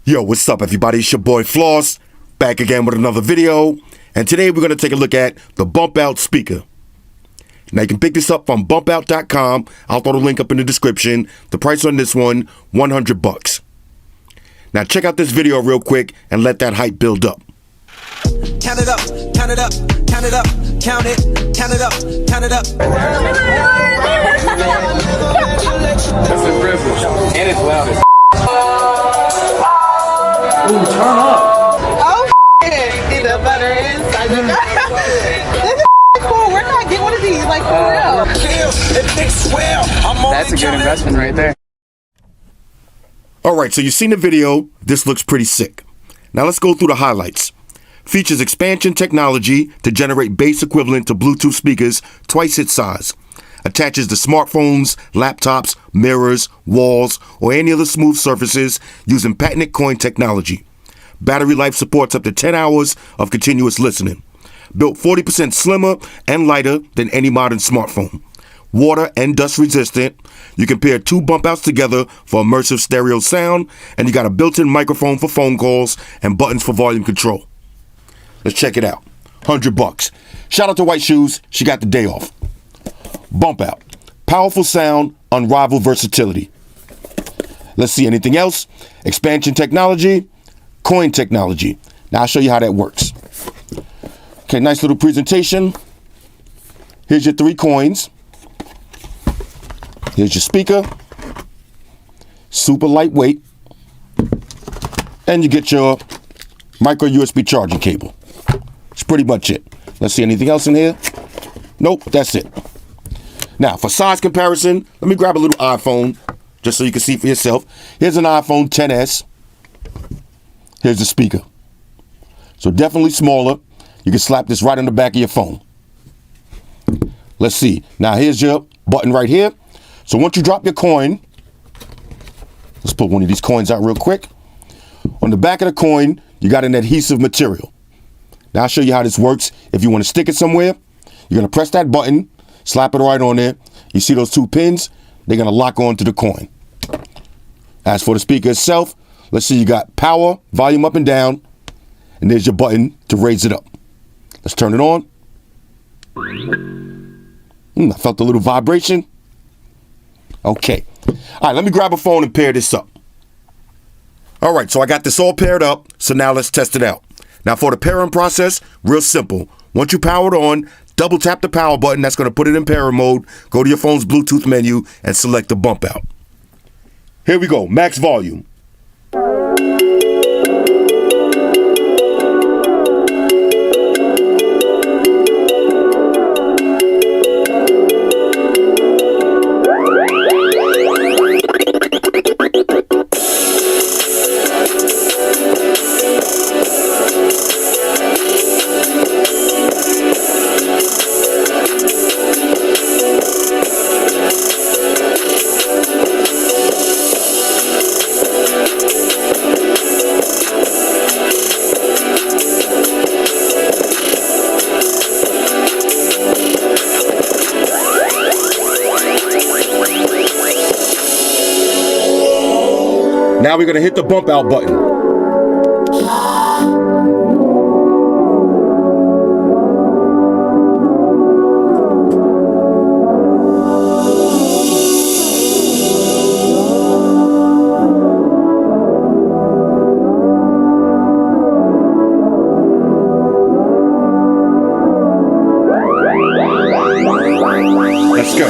Yo, what's up everybody? It's your boy Floss, back again with another video. And today we're going to take a look at the Bumpout speaker. Now you can pick this up from Bumpout.com. I'll throw the link up in the description. The price on this one, $100. Now check out this video real quick and let that hype build up. Count it up, count it up, count it up, count it, count it up, count it up. That's impressive. And it's loud as Ooh, turn up. Oh, get the butter inside the This is cool. Where can I get one of these? Like, for real. That's a good investment right there. Alright, so you've seen the video. This looks pretty sick. Now let's go through the highlights. Features expansion technology to generate bass equivalent to Bluetooth speakers twice its size. Attaches to smartphones, laptops, mirrors, walls, or any other smooth surfaces using patented coin technology. Battery life supports up to 10 hours of continuous listening. Built 40% slimmer and lighter than any modern smartphone. Water and dust resistant. You can pair two bump outs together for immersive stereo sound, and you got a built-in microphone for phone calls and buttons for volume control. Let's check it out. $100. Shout out to White Shoes. She got the day off. Bumpout. Powerful sound, unrivaled versatility. Let's see, anything else? Expansion technology, coin technology. Now I'll show you how that works. Okay, nice little presentation. Here's your 3 coins. Here's your speaker. Super lightweight. And you get your micro USB charging cable. That's pretty much it. Let's see, anything else in here? Nope, that's it. Now, for size comparison, let me grab a little iPhone, just so you can see for yourself. Here's an iPhone XS. Here's the speaker. So definitely smaller. You can slap this right on the back of your phone. Let's see. Now, here's your button right here. So once you drop your coin, let's pull one of these coins out real quick. On the back of the coin, you got an adhesive material. Now, I'll show you how this works. If you want to stick it somewhere, you're going to press that button. Slap it right on there. You see those 2 pins? They're going to lock onto the coin. As for the speaker itself, let's see, you got power, volume up and down, and there's your button to raise it up. Let's turn it on. I felt a little vibration. Okay. All right, let me grab a phone and pair this up. All right, so I got this all paired up, so now let's test it out. Now for the pairing process, real simple. Once you power it on, double tap the power button. That's going to put it in pairing mode. Go to your phone's Bluetooth menu and select the bump out. Here we go. Max volume. Now we're going to hit the bump out button. Let's go.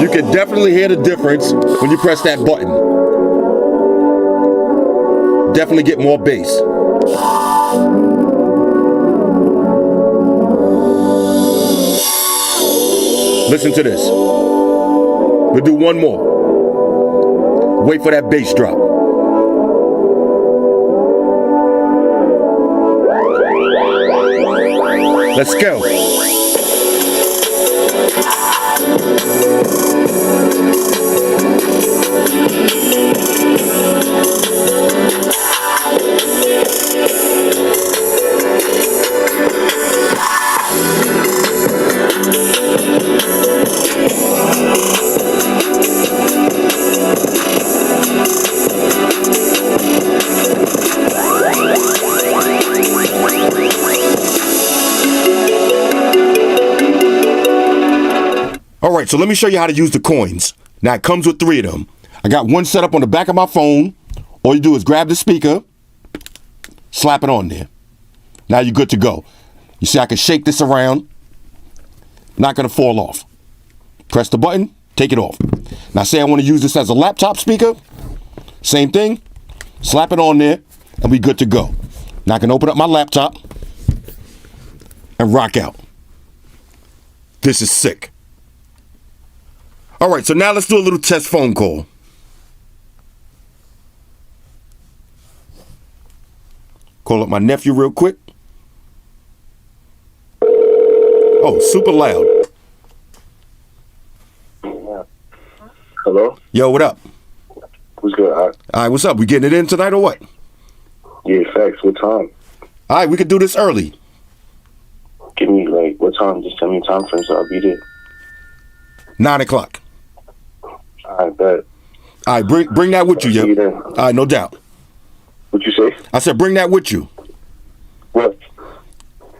You can definitely hear the difference when you press that button. Definitely get more bass. Listen to this. We'll do one more. Wait for that bass drop. Let's go. All right, so let me show you how to use the coins. Now, it comes with 3 of them. I got one set up on the back of my phone. All you do is grab the speaker, slap it on there. Now you're good to go. You see, I can shake this around. Not going to fall off. Press the button, take it off. Now, say I want to use this as a laptop speaker. Same thing. Slap it on there, and we good to go. Now I can open up my laptop and rock out. This is sick. All right, so now let's do a little test phone call. Call up my nephew real quick. Oh, super loud. Hello? Yo, what up? What's good? All right, what's up? We getting it in tonight or what? Yeah, facts. What time? All right, we could do this early. Give me, like, what time? Just tell me time frame so I'll be there. 9 o'clock. I bet. All right, bring that with you, See you yo. then. All right, no doubt. What you say? I said bring that with you. What?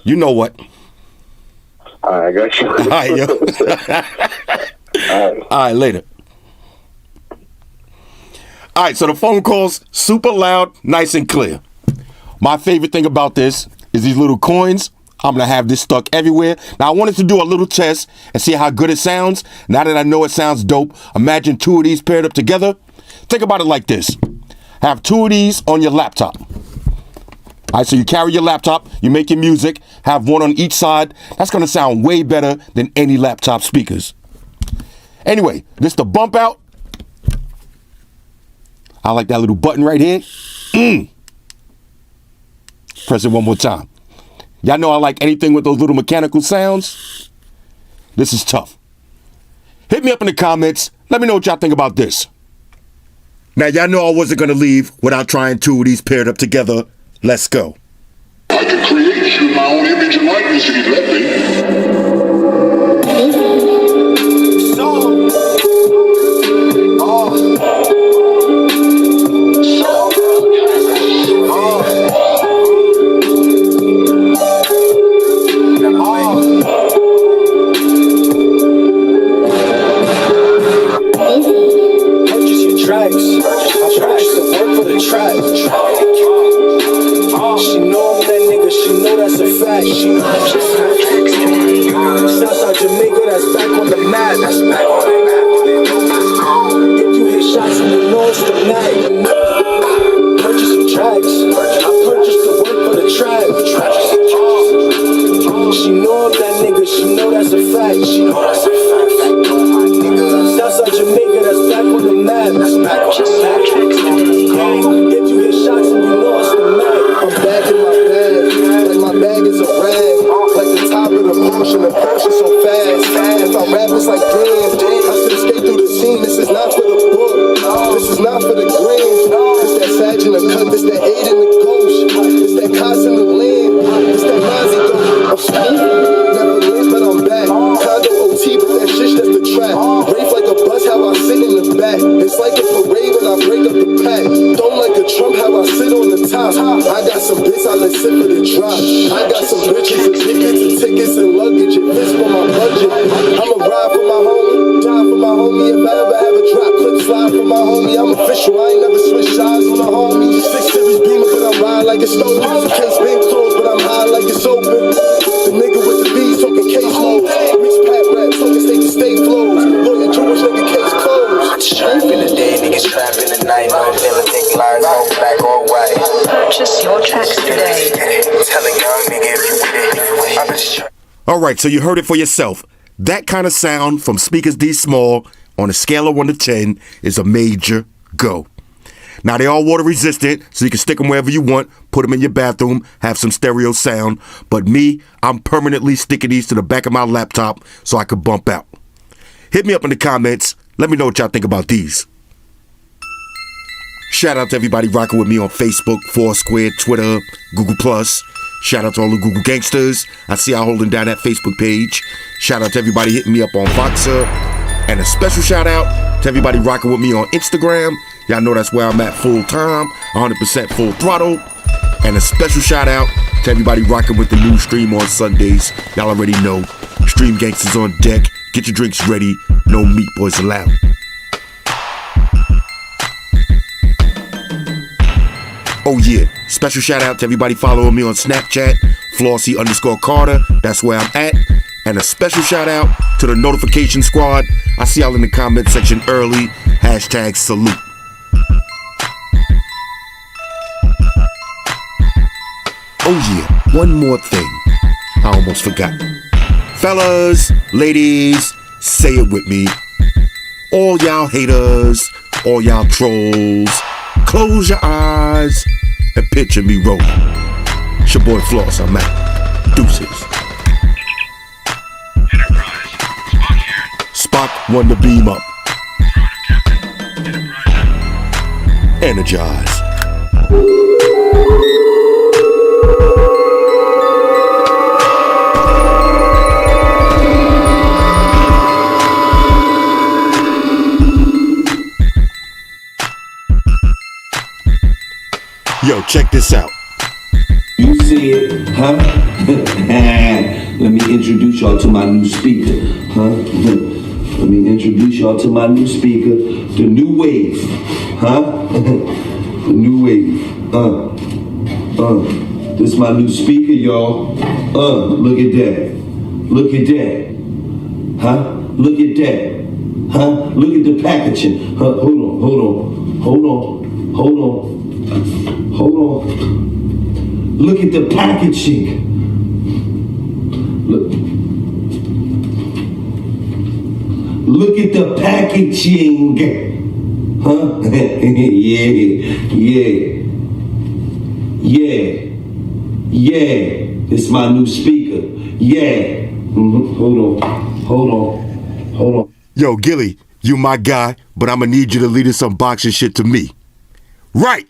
You know what. All right, I got you. All right, yo. All right. All right, later. All right, so the phone call's super loud, nice and clear. My favorite thing about this is these little coins. I'm going to have this stuck everywhere. Now, I wanted to do a little test and see how good it sounds. Now that I know it sounds dope, imagine 2 of these paired up together. Think about it like this. Have 2 of these on your laptop. All right, so you carry your laptop, you make your music, have one on each side. That's going to sound way better than any laptop speakers. Anyway, this the Bumpout. I like that little button right here. Press it one more time. Y'all know I like anything with those little mechanical sounds. This is tough. Hit me up in the comments. Let me know what y'all think about this. Now, y'all know I wasn't going to leave without trying 2 of these paired up together. Let's go. I can create you in my own image and likeness if you let Purchase your tracks. I purchased the work for the track. She know I'm that nigga, she know that's a fact. She know I'm just Southside Jamaica, that's back on the map. If you hit shots in the north tonight, purchase some tracks. I purchased the work for the track. She know I'm that nigga, she know that's a fact. She know that's a fact. Southside Jamaica, that's back on the map. That's back on the map. If you hit shots and you lost the map, I'm back in my bag. Like my bag is a rag. Like the top of the Porsche so fast. If I rap, it's like damn. I should escape through the scene. This is not for the book. This is not for the gram. This that Sag in the cut. This that 8 in the ghost. This that Coss in the land. This that Mozzie though. I'm speaking. Never lived, but I'm back. Condo OT, but that shit that's the trap. Rave like a bus, how I sit in the back. It's like a parade when I break up the pack. Don't like a Trump, how I sit on the top. I got some bits, I let sit for the drop. I got some bitches and tickets and luggage. It fits for my budget. I'ma ride for my homie, die for my homie. If I ever have a drop, clip slide for my homie. I'm official, I ain't never switch sides on a homie. 6 Series Beamer, but I'm riding like it's stolen. Case been closed, but I'm high like it's open. The nigga with the B's talking caseload. Mix pat rap, talking state to state flows. Lawyer Jewish nigga case closed. Strap in the day, niggas trap in the night. No feeling thick lies, no black or white. Purchase your tracks today. Tell a young nigga if you with it. I'm just All right, so you heard it for yourself. That kind of sound from speakers D small on a scale of 1 to 10 is a major go. Now, they are water resistant, so you can stick them wherever you want, put them in your bathroom, have some stereo sound. But me, I'm permanently sticking these to the back of my laptop so I can bump out. Hit me up in the comments. Let me know what y'all think about these. Shout out to everybody rocking with me on Facebook, Foursquare, Twitter, Google+. Shout out to all the Google gangsters. I see y'all holding down that Facebook page. Shout out to everybody hitting me up on Voxer. And a special shout out to everybody rocking with me on Instagram. Y'all know that's where I'm at full time, 100% full throttle. And a special shout out to everybody rocking with the new stream on Sundays. Y'all already know. Stream Gangsters on deck. Get your drinks ready. No meat boys allowed. Oh yeah, special shout out to everybody following me on Snapchat, Flossy_Carter, that's where I'm at. And a special shout out to the notification squad. I see y'all in the comment section early. #salute. Oh yeah, one more thing. I almost forgot. Fellas, ladies, say it with me. All y'all haters, all y'all trolls, close your eyes and picture me rolling. It's your boy Floss, I'm out. Deuces. Spock won the beam up. Energize. Yo, check this out. You see it, huh? Let me introduce y'all to my new speaker, huh? Let me introduce y'all to my new speaker, the new wave, huh? The new wave, This is my new speaker, y'all. Look at that. Look at that. Huh? Look at that. Huh? Look at the packaging. Huh? Hold on. Look at the packaging. Look at the packaging. Huh? Yeah. It's my new speaker. Yeah. Hold on. Yo, Gilly, you my guy, but I'ma need you to lead this unboxing shit to me. Right.